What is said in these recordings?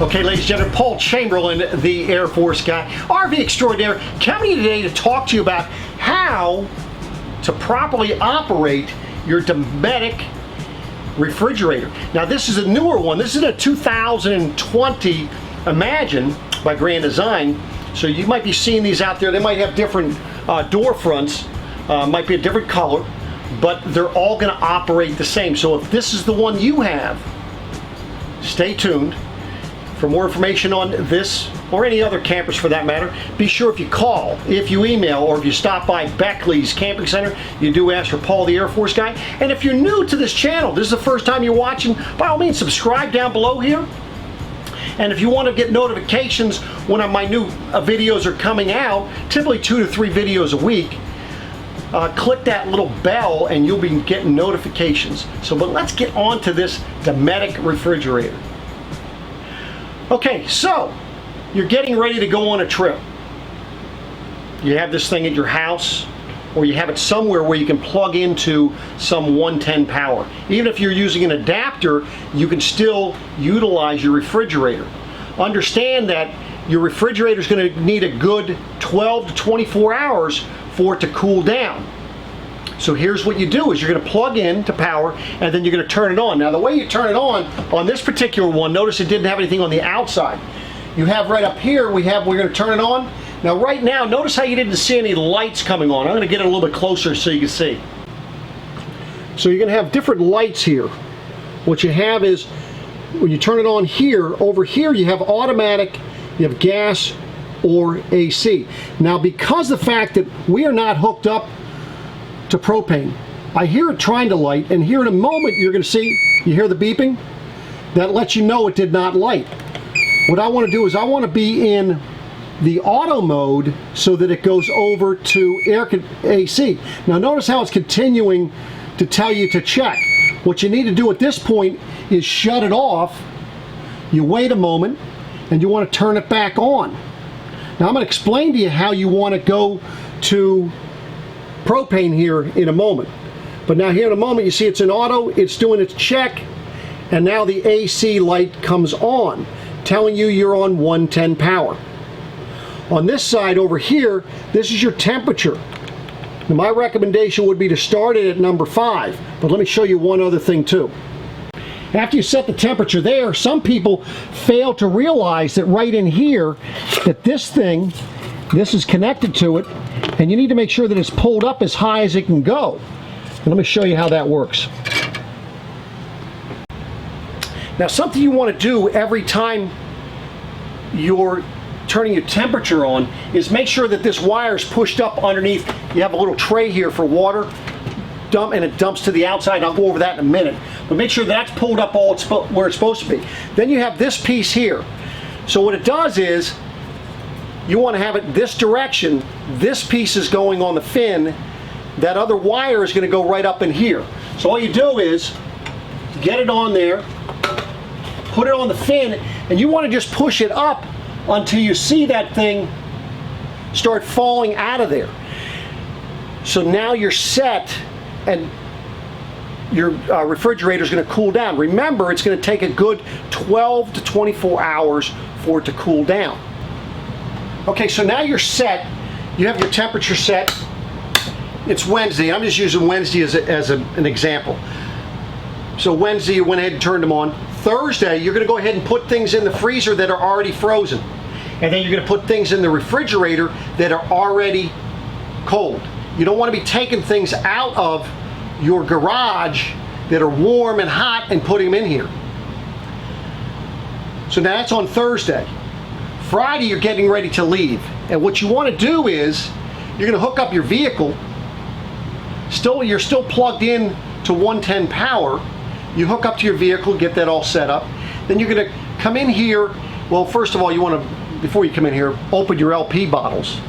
Okay, ladies and gentlemen, Paul Chamberlain, the Air Force guy, RV extraordinaire, coming today to talk to you about how to properly operate your Dometic refrigerator. Now, this is a newer one. This is a 2020 Imagine by Grand Design. So you might be seeing these out there. They might have different door fronts, might be a different color, but they're all going to operate the same. So if this is the one you have, stay tuned. For more information on this or any other campers for that matter, be sure if you call, if you email, or if you stop by Beckley's Camping Center, you do ask for Paul the Air Force guy. And if you're new to this channel, this is the first time you're watching, by all means subscribe down below here. And if you want to get notifications when my new videos are coming out, typically 2 to 3 videos a week, click that little bell and you'll be getting notifications. So, but let's get on to this Dometic refrigerator. Okay, so you're getting ready to go on a trip. You have this thing at your house, or you have it somewhere where you can plug into some 110 power. Even if you're using an adapter, you can still utilize your refrigerator. Understand that your refrigerator is going to need a good 12 to 24 hours for it to cool down. So here's what you do is you're going to plug in to power and then you're going to turn it on. Now the way you turn it on this particular one, notice it didn't have anything on the outside. You have right up here, we're going to turn it on. Now right now, notice how you didn't see any lights coming on. I'm going to get it a little bit closer so you can see. So you're going to have different lights here. What you have is, when you turn it on here, over here you have automatic, you have gas or AC. Now because of the fact that we are not hooked up to propane, I hear it trying to light, and here in a moment you're going to see, you hear the beeping? That lets you know it did not light. What I want to do is I want to be in the auto mode so that it goes over to AC. Now notice how it's continuing to tell you to check. What you need to do at this point is shut it off. You wait a moment and you want to turn it back on. Now I'm going to explain to you how you want to go to propane here in a moment. But now here in a moment you see it's in auto, it's doing its check, and now the AC light comes on, telling you you're on 110 power. On this side over here, this is your temperature. Now my recommendation would be to start it at number 5, but let me show you one other thing too. After you set the temperature there, some people fail to realize that right in here, that this is connected to it, and you need to make sure that it's pulled up as high as it can go. And let me show you how that works. Now something you want to do every time you're turning your temperature on is make sure that this wire is pushed up underneath. You have a little tray here for water, and it dumps to the outside. I'll go over that in a minute. But make sure that's pulled up where it's supposed to be. Then you have this piece here. So what it does is, you want to have it this direction. This piece is going on the fin. That other wire is going to go right up in here. So all you do is get it on there, put it on the fin, and you want to just push it up until you see that thing start falling out of there. So now you're set, and your refrigerator is going to cool down. Remember, it's going to take a good 12 to 24 hours for it to cool down. Okay, so now you're set. You have your temperature set. It's Wednesday. I'm just using Wednesday as an example. So Wednesday, you went ahead and turned them on. Thursday, you're going to go ahead and put things in the freezer that are already frozen. And then you're going to put things in the refrigerator that are already cold. You don't want to be taking things out of your garage that are warm and hot and putting them in here. So now that's on Thursday. Friday, you're getting ready to leave. And what you want to do is, you're going to hook up your vehicle. You're still plugged in to 110 power. You hook up to your vehicle, get that all set up. Then you're going to come in here. Well, first of all, you want to, before you come in here, open your LP bottles.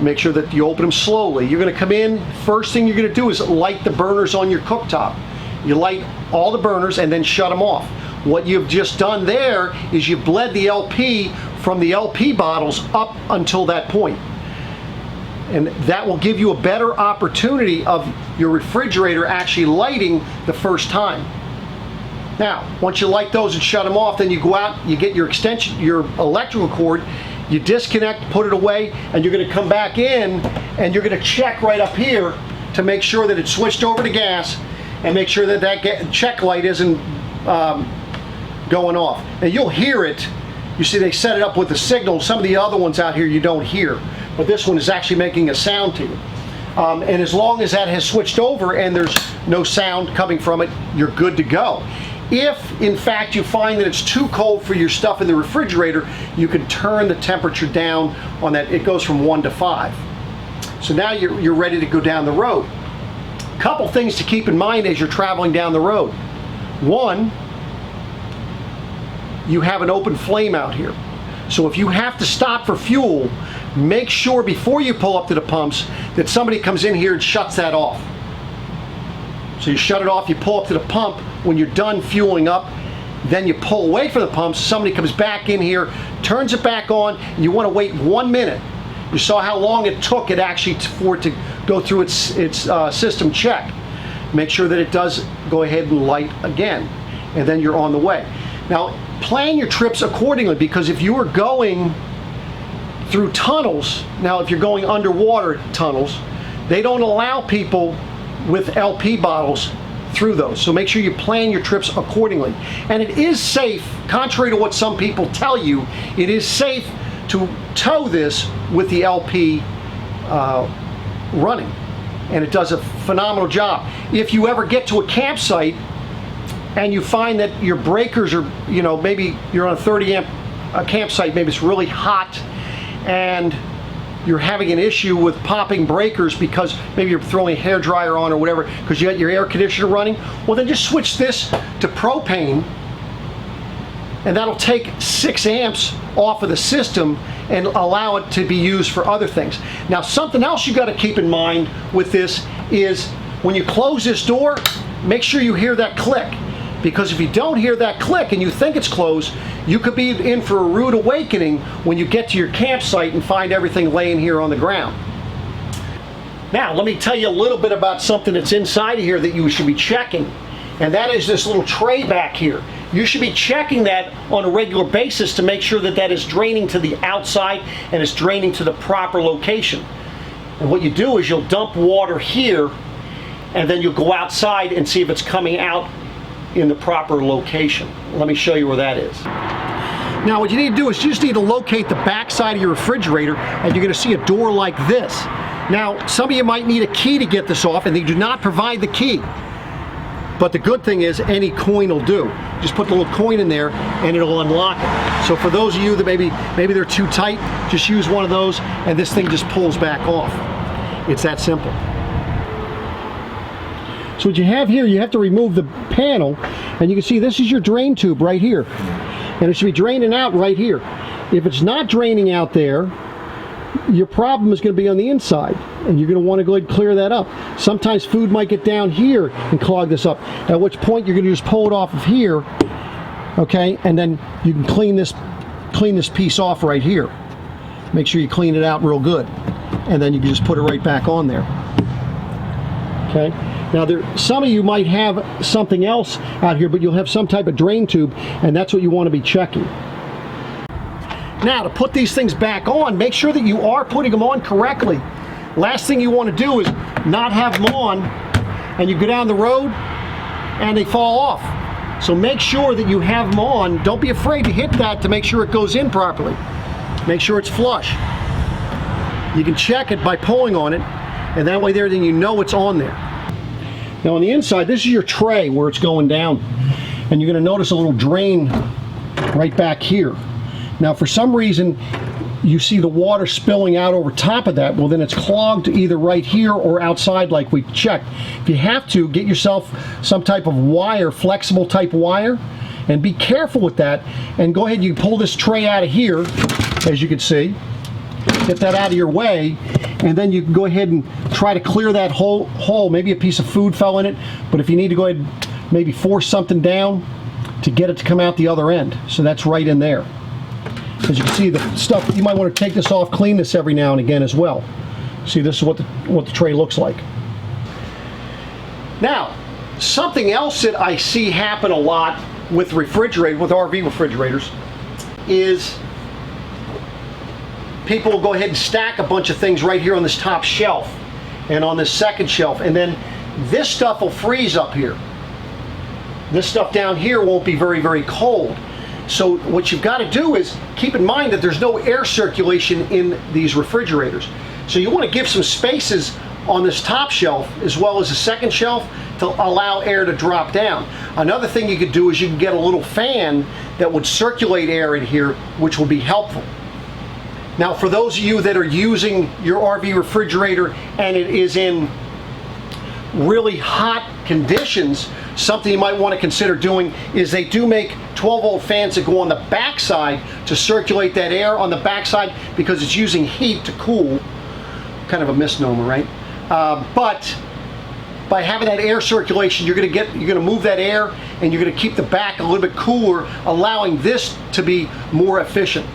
Make sure that you open them slowly. You're going to come in, first thing you're going to do is light the burners on your cooktop. You light all the burners and then shut them off. What you've just done there is you've bled the LP from the LP bottles up until that point. And that will give you a better opportunity of your refrigerator actually lighting the first time. Now, once you light those and shut them off, then you go out, you get your extension, your electrical cord, you disconnect, put it away, and you're going to come back in and you're going to check right up here to make sure that it's switched over to gas and make sure that that check light isn't going off. And you'll hear it. You see they set it up with the signal. Some of the other ones out here you don't hear, but this one is actually making a sound to you. And as long as that has switched over and there's no sound coming from it, you're good to go. If, in fact, you find that it's too cold for your stuff in the refrigerator, you can turn the temperature down on that. It goes from 1 to 5. So now you're ready to go down the road. Couple things to keep in mind as you're traveling down the road. One, you have an open flame out here. So if you have to stop for fuel, make sure before you pull up to the pumps that somebody comes in here and shuts that off. So you shut it off, you pull up to the pump. When you're done fueling up, then you pull away from the pumps, somebody comes back in here, turns it back on, and you want to wait 1 minute. You saw how long it took it actually for it to go through its system check. Make sure that it does go ahead and light again, and then you're on the way. Now, plan your trips accordingly, because if you are going through tunnels, now if you're going underwater tunnels, they don't allow people with LP bottles through those. So make sure you plan your trips accordingly. And it is safe, contrary to what some people tell you, it is safe to tow this with the LP running. And it does a phenomenal job. If you ever get to a campsite and you find that your breakers are, maybe you're on a 30 amp campsite, maybe it's really hot and you're having an issue with popping breakers because maybe you're throwing a hairdryer on or whatever because you got your air conditioner running, well then just switch this to propane and that'll take 6 amps off of the system and allow it to be used for other things. Now something else you got to keep in mind with this is when you close this door, make sure you hear that click. Because if you don't hear that click and you think it's closed, you could be in for a rude awakening when you get to your campsite and find everything laying here on the ground. Now, let me tell you a little bit about something that's inside of here that you should be checking. And that is this little tray back here. You should be checking that on a regular basis to make sure that that is draining to the outside and is draining to the proper location. And what you do is you'll dump water here and then you'll go outside and see if it's coming out in the proper location. Let me show you where that is. Now what you need to do is you just need to locate the back side of your refrigerator and you're going to see a door like this. Now some of you might need a key to get this off and they do not provide the key. But the good thing is any coin will do. Just put the little coin in there and it'll unlock it. So for those of you that maybe they're too tight, just use one of those and this thing just pulls back off. It's that simple. So what you have here, you have to remove the panel, and you can see this is your drain tube right here. And it should be draining out right here. If it's not draining out there, your problem is going to be on the inside, and you're going to want to go ahead and clear that up. Sometimes food might get down here and clog this up, at which point you're going to just pull it off of here, okay, and then you can clean this piece off right here. Make sure you clean it out real good, and then you can just put it right back on there. Okay. Now some of you might have something else out here, but you'll have some type of drain tube, and that's what you want to be checking. Now to put these things back on, make sure that you are putting them on correctly. Last thing you want to do is not have them on and you go down the road and they fall off. So make sure that you have them on. Don't be afraid to hit that to make sure it goes in properly. Make sure it's flush. You can check it by pulling on it, and that way then you know it's on there. Now on the inside, this is your tray where it's going down, and you're going to notice a little drain right back here. Now for some reason you see the water spilling out over top of that, well then it's clogged either right here or outside like we checked. If you have to, get yourself some type of wire, flexible type wire, and be careful with that, and go ahead and you pull this tray out of here, as you can see, get that out of your way, and then you can go ahead and try to clear that hole. Maybe a piece of food fell in it, but if you need to go ahead and maybe force something down to get it to come out the other end. So that's right in there. As you can see, the stuff, you might want to take this off, clean this every now and again as well. See, this is what the tray looks like. Now, something else that I see happen a lot with RV refrigerators is people will go ahead and stack a bunch of things right here on this top shelf and on this second shelf, and then this stuff will freeze up here. This stuff down here won't be very, very cold. So what you've got to do is keep in mind that there's no air circulation in these refrigerators. So you want to give some spaces on this top shelf as well as the second shelf to allow air to drop down. Another thing you could do is you can get a little fan that would circulate air in here, which will be helpful. Now, for those of you that are using your RV refrigerator and it is in really hot conditions, something you might want to consider doing is they do make 12-volt fans that go on the backside to circulate that air on the backside because it's using heat to cool. Kind of a misnomer, right? But by having that air circulation, you're going to move that air and you're going to keep the back a little bit cooler, allowing this to be more efficient.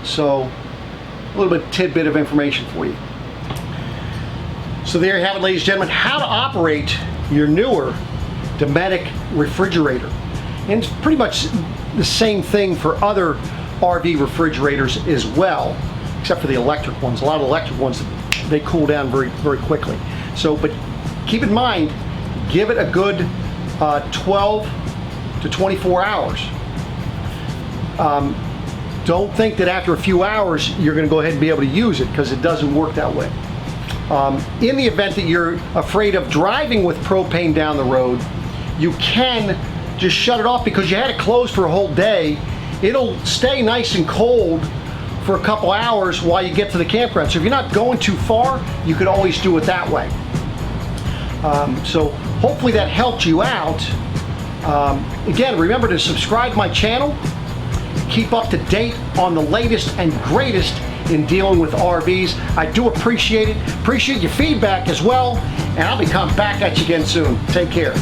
So a little bit tidbit of information for you. So there you have it, ladies and gentlemen, how to operate your newer Dometic refrigerator. And it's pretty much the same thing for other RV refrigerators as well, except for the electric ones. A lot of electric ones, they cool down very, very quickly. So, but keep in mind, give it a good 12 to 24 hours. Don't think that after a few hours you're going to go ahead and be able to use it, because it doesn't work that way. In the event that you're afraid of driving with propane down the road, you can just shut it off because you had it closed for a whole day. It'll stay nice and cold for a couple hours while you get to the campground. So if you're not going too far, you could always do it that way. So hopefully that helped you out. Again, remember to subscribe to my channel. Keep up to date on the latest and greatest in dealing with RVs. I do appreciate it. Appreciate your feedback as well. And I'll be coming back at you again soon. Take care.